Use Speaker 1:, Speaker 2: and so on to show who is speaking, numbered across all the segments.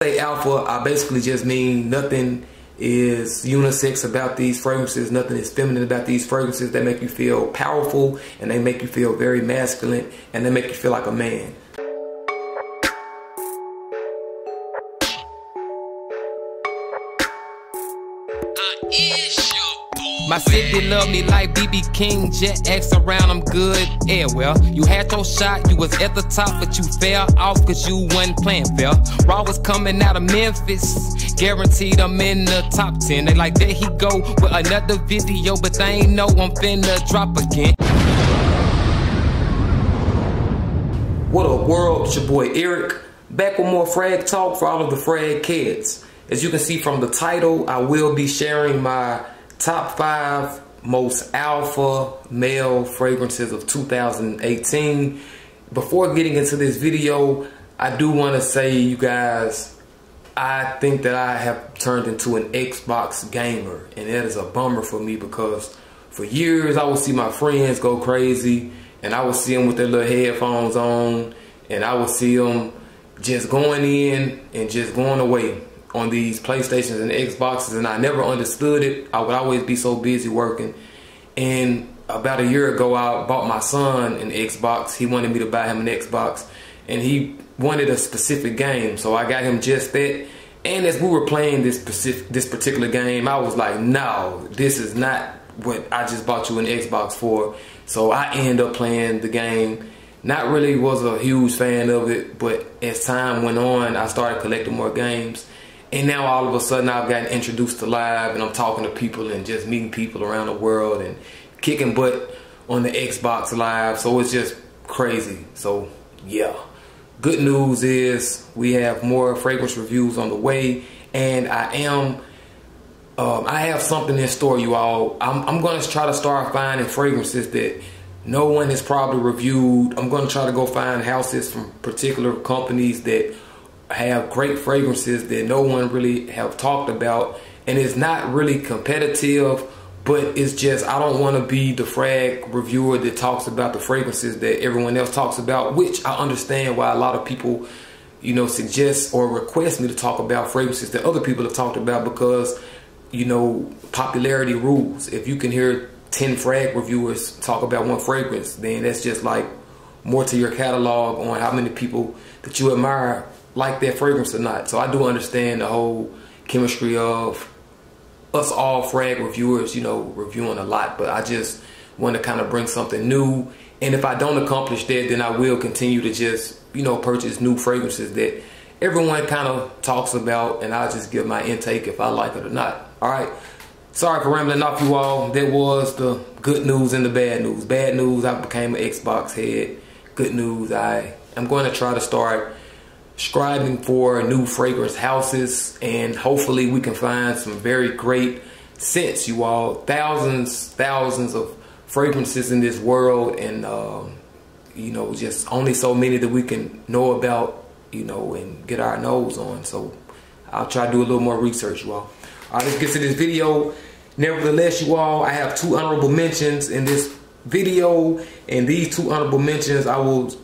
Speaker 1: Say alpha, I basically just mean nothing is unisex about these fragrances, nothing is feminine about these fragrances. They make you feel powerful, and they make you feel very masculine, and they make you feel like a man.
Speaker 2: My city love me like BB King, Jet X around, I'm good. Yeah, well, you had your shot, you was at the top, but you fell off cause you wasn't playing fair. Raw was coming out of Memphis, guaranteed I'm in the top 10. They like, there he go with another video, but they ain't know I'm finna drop again.
Speaker 1: What up world, it's your boy Eric, back with more frag talk for all of the frag kids. As you can see from the title, I will be sharing my top 5 most alpha male fragrances of 2018. Before getting into this video, I do want to say, you guys, I think that I have turned into an Xbox gamer, and that is a bummer for me because for years I would see my friends go crazy, and I would see them with their little headphones on, and I would see them just going in and just going away on these PlayStations and Xboxes, and I never understood it. I would always be so busy working. And about a year ago, I bought my son an Xbox. He wanted me to buy him an Xbox, and he wanted a specific game, so I got him just that. And as we were playing this particular game, I was like, no, this is not what I just bought you an Xbox for. So I ended up playing the game. Not really was a huge fan of it, but as time went on, I started collecting more games. And now all of a sudden I've gotten introduced to live, and I'm talking to people and just meeting people around the world and kicking butt on the Xbox Live. So it's just crazy. So yeah, good news is we have more fragrance reviews on the way, and I have something in store, you all. I'm going to try to start finding fragrances that no one has probably reviewed. I'm going to try to go find houses from particular companies that have great fragrances that no one really have talked about, and it's not really competitive, but it's just I don't want to be the frag reviewer that talks about the fragrances that everyone else talks about, which I understand why a lot of people, you know, suggest or request me to talk about fragrances that other people have talked about, because, you know, popularity rules. If you can hear 10 frag reviewers talk about one fragrance, then that's just like more to your catalog on how many people that you admire like that fragrance or not. So I do understand the whole chemistry of us all frag reviewers, you know, reviewing a lot, but I just want to kind of bring something new. And if I don't accomplish that, then I will continue to just, you know, purchase new fragrances that everyone kind of talks about, and I'll just give my intake if I like it or not. All right, sorry for rambling off, you all. That was the good news and the bad news. Bad news, I became an Xbox head. Good news, I am going to try to start striving for new fragrance houses, and hopefully we can find some very great scents, you all. Thousands of fragrances in this world, and you know, just only so many that we can know about, you know, and get our nose on. So I'll try to do a little more research, you all. All right, let's get to this video. Nevertheless, you all, I have 2 honorable mentions in this video, and these 2 honorable mentions, I will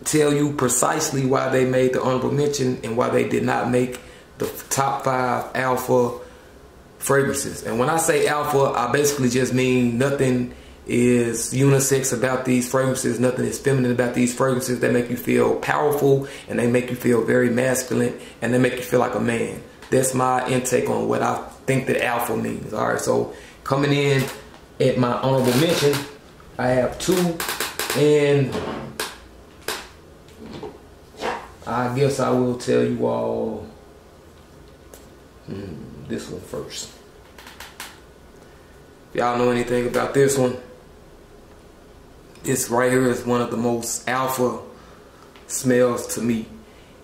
Speaker 1: tell you precisely why they made the honorable mention and why they did not make the top 5 alpha fragrances. And when I say alpha, I basically just mean nothing is unisex about these fragrances, nothing is feminine about these fragrances. They make you feel powerful, and they make you feel very masculine, and they make you feel like a man. That's my intake on what I think that alpha means. All right, so coming in at my honorable mention, I have 2, and I guess I will tell you all this one first. If y'all know anything about this one, this right here is one of the most alpha smells to me.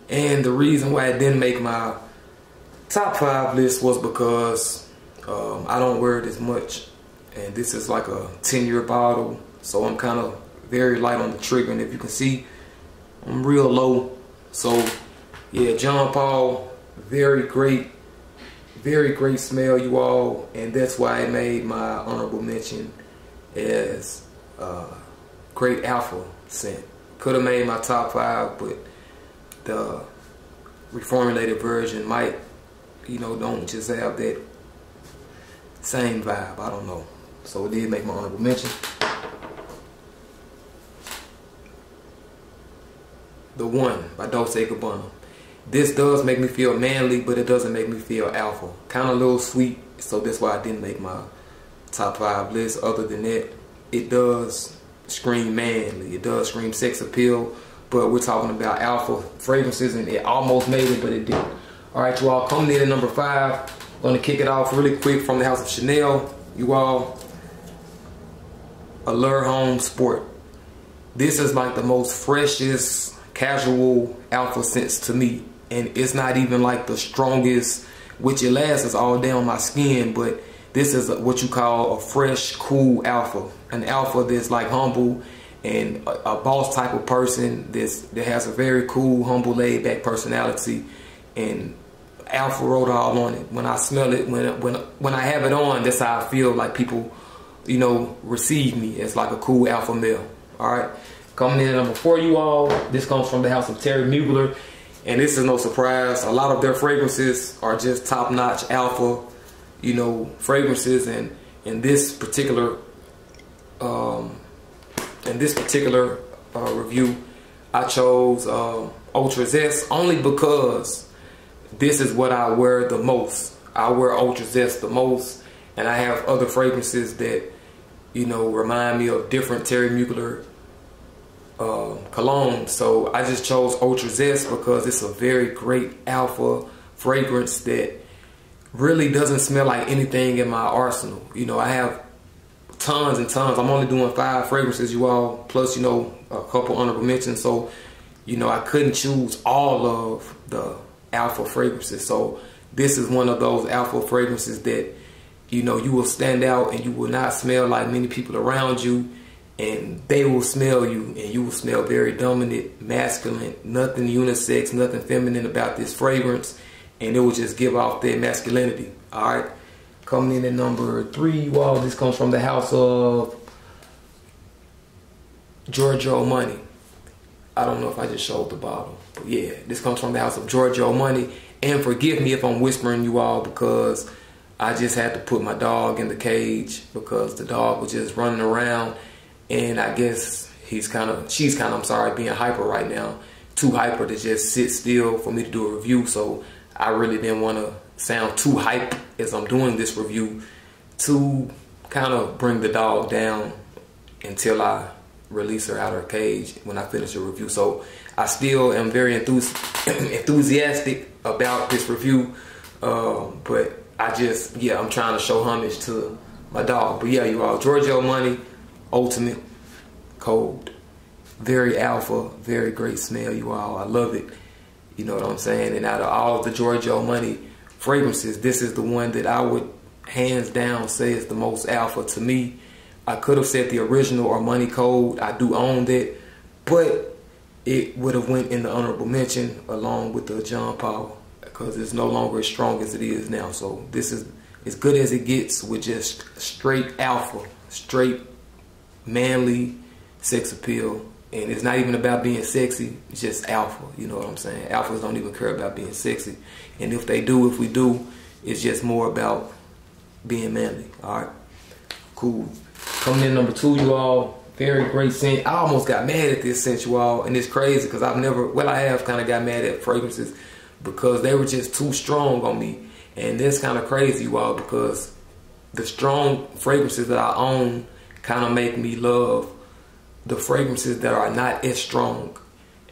Speaker 1: And the reason why it didn't make my top 5 list was because I don't wear it as much. And this is like a 10-year bottle, so I'm kind of very light on the trigger. And if you can see, I'm real low. So yeah, John Paul, very great smell, you all, and that's why I made my honorable mention as great alpha scent. Could have made my top 5, but the reformulated version might, you know, don't just have that same vibe. I don't know. So it did make my honorable mention. The One by Dolce Gabanna. This does make me feel manly, but it doesn't make me feel alpha. Kind of a little sweet, so that's why I didn't make my top 5 list. Other than that, it does scream manly. It does scream sex appeal, but we're talking about alpha fragrances, and it almost made it, but it didn't. All right, you all, coming in at number 5. Going to kick it off really quick from the house of Chanel. You all, Allure Homme Sport. This is like the most freshest casual alpha scents to me, and it's not even like the strongest, which it lasts all down my skin, but this is what you call a fresh, cool alpha. An alpha that's like humble and a boss type of person that has a very cool, humble, laid back personality, and alpha wrote all on it. When I smell it, when I have it on, that's how I feel like people, you know, receive me as like a cool alpha male. All right, coming in at number 4, you all, this comes from the house of Thierry Mugler, and this is no surprise. A lot of their fragrances are just top-notch alpha, you know, fragrances, and in this particular review, I chose Ultra Zest only because this is what I wear the most. I wear Ultra Zest the most, and I have other fragrances that, you know, remind me of different Thierry Mugler cologne. So I just chose Ultra Zest because it's a very great alpha fragrance that really doesn't smell like anything in my arsenal. You know, I have tons and tons. I'm only doing 5 fragrances, you all, plus, you know, a couple honorable mentions. So, you know, I couldn't choose all of the alpha fragrances. So this is one of those alpha fragrances that, you know, you will stand out and you will not smell like many people around you, and they will smell you, and you will smell very dominant, masculine, nothing unisex, nothing feminine about this fragrance, and it will just give off their masculinity. All right, coming in at number 3, you all, this comes from the house of Giorgio Money. I don't know if I just showed the bottle, but yeah, this comes from the house of Giorgio Money. And forgive me if I'm whispering, you all, because I just had to put my dog in the cage because the dog was just running around, and I guess she's kind of, I'm sorry, being hyper right now. Too hyper to just sit still for me to do a review, so I really didn't want to sound too hype as I'm doing this review to kind of bring the dog down until I release her out of her cage when I finish the review. So I still am very enthusiastic about this review, but I just, yeah, I'm trying to show homage to my dog. But yeah, you all, Giorgio Money, Ultimate Cold, very alpha, very great smell, you all. I love it. You know what I'm saying? And out of all of the Giorgio Money fragrances, this is the one that I would hands down say is the most alpha to me. I could have said the original or Money Code. I do own that, but it would have went in the honorable mention along with the John Paul because it's no longer as strong as it is now. So this is as good as it gets with just straight alpha, straight manly sex appeal. And it's not even about being sexy, it's just alpha, you know what I'm saying? Alphas don't even care about being sexy. And if they do, if we do, it's just more about being manly, all right? Cool. Coming in number 2, you all, very great scent. I almost got mad at this scent, you all, and it's crazy because I've never, well, I have kind of got mad at fragrances because they were just too strong on me. And that's kind of crazy, you all, because the strong fragrances that I own kind of make me love the fragrances that are not as strong,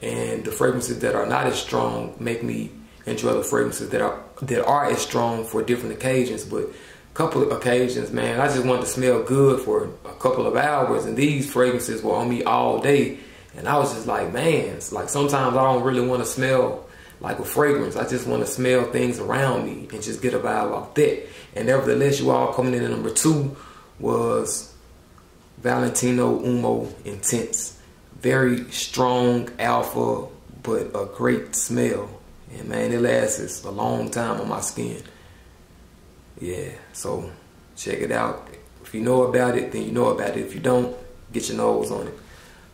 Speaker 1: and the fragrances that are not as strong make me enjoy the fragrances that are as strong for different occasions. But a couple of occasions, man, I just wanted to smell good for a couple of hours, and these fragrances were on me all day, and I was just like, man, it's like sometimes I don't really want to smell like a fragrance. I just want to smell things around me and just get a vibe off that. And nevertheless, you all, coming in at number 2 was Valentino Uomo Intense. Very strong alpha, but a great smell. And man, it lasts a long time on my skin. Yeah, so check it out. If you know about it, then you know about it. If you don't, get your nose on it.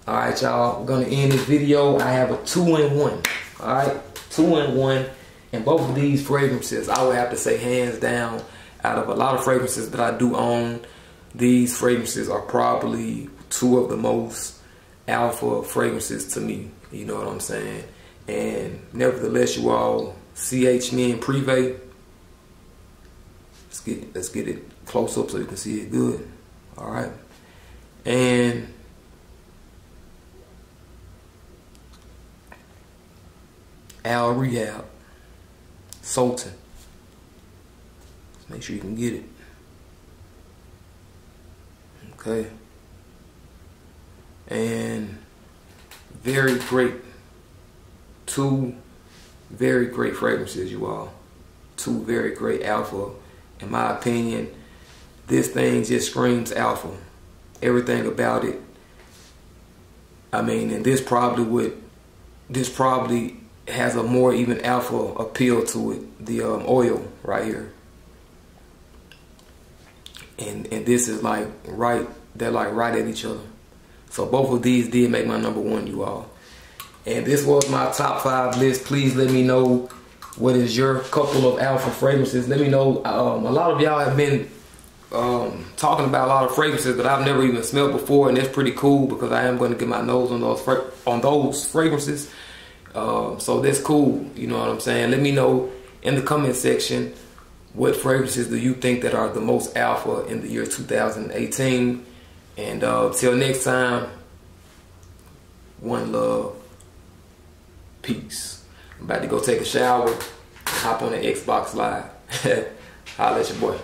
Speaker 1: Alright, y'all, we're gonna end this video. I have a 2-in-1. Alright, 2-in-1. And both of these fragrances, I would have to say hands down, out of a lot of fragrances that I do own, these fragrances are probably two of the most alpha fragrances to me. You know what I'm saying? And nevertheless, you all, CH Men Prive. Let's get it close up so you can see it good. All right. And Rehab Sultan. Let's make sure you can get it. Okay. And very great. Two very great fragrances, you all. Two very great alpha. In my opinion, this thing just screams alpha. Everything about it. I mean, and this probably has a more even alpha appeal to it. The oil right here. And this is like right, they're like right at each other. So both of these did make my number one, you all. And this was my top 5 list. Please let me know what is your couple of alpha fragrances. Let me know. A lot of y'all have been talking about a lot of fragrances that I've never even smelled before, and that's pretty cool because I am going to get my nose on those fragrances. So that's cool. You know what I'm saying? Let me know in the comment section what fragrances do you think that are the most alpha in the year 2018. And till next time, one love. Peace. I'm about to go take a shower, hop on the Xbox Live. Holla at your boy.